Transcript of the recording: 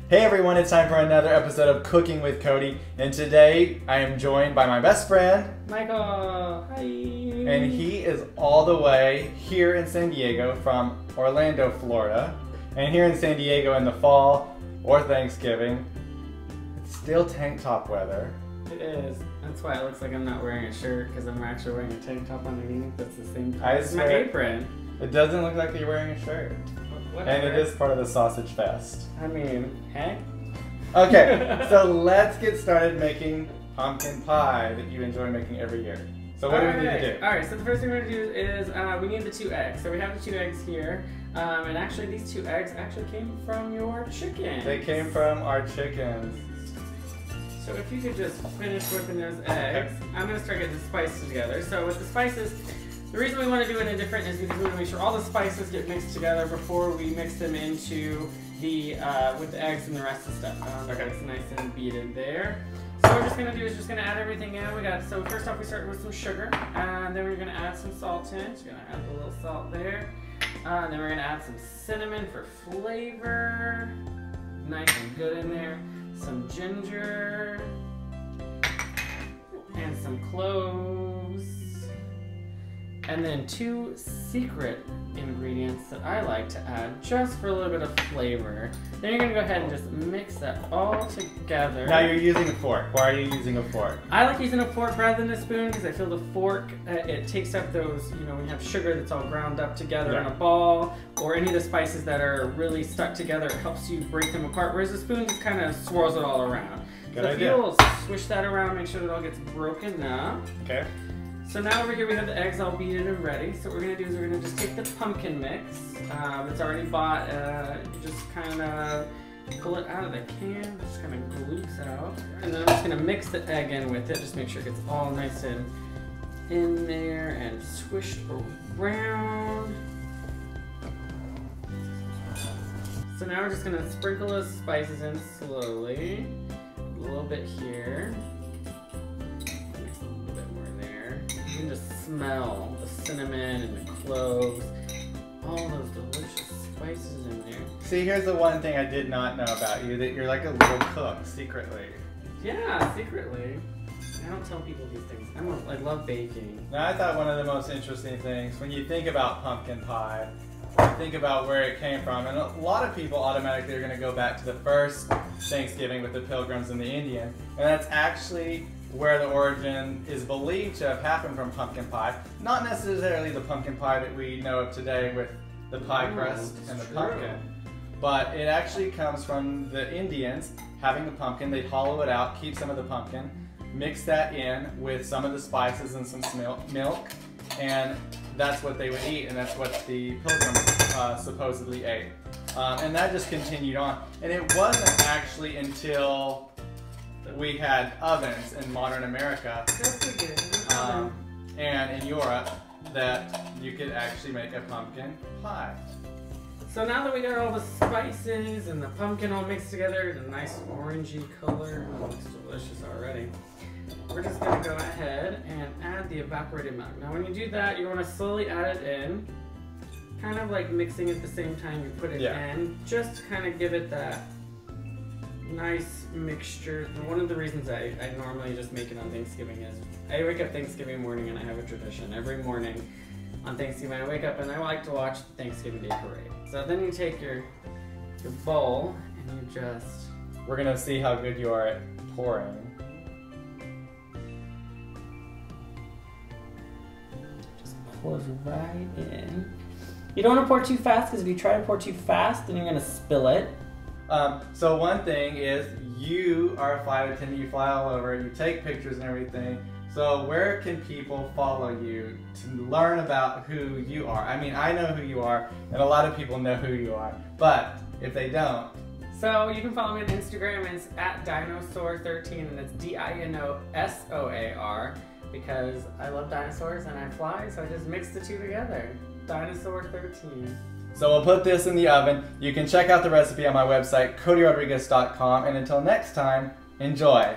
Hey everyone, it's time for another episode of Cooking with Cody, and today I am joined by my best friend, Michael. Hi. and he is all the way here in San Diego from Orlando, Florida. And here in San Diego in the fall or Thanksgiving, it's still tank top weather. It is. That's why it looks like I'm not wearing a shirt, because I'm actually wearing a tank top underneath. That's the same color as my apron. It doesn't look like you're wearing a shirt. Whatever. And it is part of the Sausage Fest. I mean, hey? Okay, so let's get started making pumpkin pie that you enjoy making every year. So what do we need to do? Alright, so the first thing we're going to do is we need the 2 eggs. So we have the 2 eggs here. And actually these 2 eggs actually came from your chicken. They came from our chickens. So if you could just finish whipping those eggs, I'm going to start getting the spices together. So with the spices, the reason we want to do it different is because we want to make sure all the spices get mixed together before we mix them into the with the eggs and the rest of the stuff. Okay. It's nice and beaten there. So what we're just going to do is just going to add everything in. So first off we start with some sugar, and then we're going to add some salt in. Just going to add a little salt there. Then we're going to add some cinnamon for flavor. Nice and good in there. Some ginger. And some cloves. And then 2 secret ingredients that I like to add just for a little bit of flavor. Then you're going to go ahead and just mix that all together. Now you're using a fork. Why are you using a fork? I like using a fork rather than a spoon because I feel the fork, it takes up those, when you have sugar that's all ground up together in a ball, or any of the spices that are really stuck together, it helps you break them apart, whereas the spoon just kind of swirls it all around. Good so idea. If you'll swish that around, make sure that it all gets broken up. Okay. So now over here we have the eggs all beaten and ready. So what we're going to do is we're going to just take the pumpkin mix. It's already bought. You just kind of pull it out of the can. It just kind of glutes out. And then I'm just going to mix the egg in with it. Just make sure it gets all nice and in there and swished around. So now we're just going to sprinkle those spices in slowly. A little bit here. You can just smell the cinnamon and the cloves, all those delicious spices in there. See, here's the one thing I did not know about you, that you're like a little cook, secretly. Yeah, secretly. I don't tell people these things. I love baking. Now I thought one of the most interesting things, when you think about pumpkin pie, you think about where it came from, and a lot of people automatically are going to go back to the first Thanksgiving with the Pilgrims and the Indians, and that's actually where the origin is believed to have happened from pumpkin pie. Not necessarily the pumpkin pie that we know of today with the pie crust and the pumpkin, but it actually comes from the Indians having the pumpkin. They'd hollow it out, keep some of the pumpkin, mix that in with some of the spices and some milk, and that's what they would eat, and that's what the Pilgrims supposedly ate. And that just continued on. And it wasn't actually until we had ovens in modern America and in Europe that you could actually make a pumpkin pie. So now that we got all the spices and the pumpkin all mixed together in a nice orangey color, it looks delicious already, we're just going to go ahead and add the evaporated milk. Now when you do that, you want to slowly add it in, kind of like mixing at the same time you put it in, just to kind of give it that nice mixture. And one of the reasons I normally just make it on Thanksgiving is I wake up Thanksgiving morning and I have a tradition. Every morning on Thanksgiving I wake up and I like to watch the Thanksgiving Day Parade. So then you take your bowl and you just... We're going to see how good you are at pouring. Just pours right in. You don't want to pour too fast, because if you try to pour too fast then you're going to spill it. So one thing is, you are a flight attendant, you fly all over, you take pictures and everything. So where can people follow you to learn about who you are? I mean, I know who you are, and a lot of people know who you are, but if they don't. So you can follow me on Instagram, it's at Dinosaur13, and it's Dinosaur, because I love dinosaurs and I fly, so I just mix the 2 together. Dinosaur13. So we'll put this in the oven. You can check out the recipe on my website, CodyRodriguez.com, and until next time, enjoy.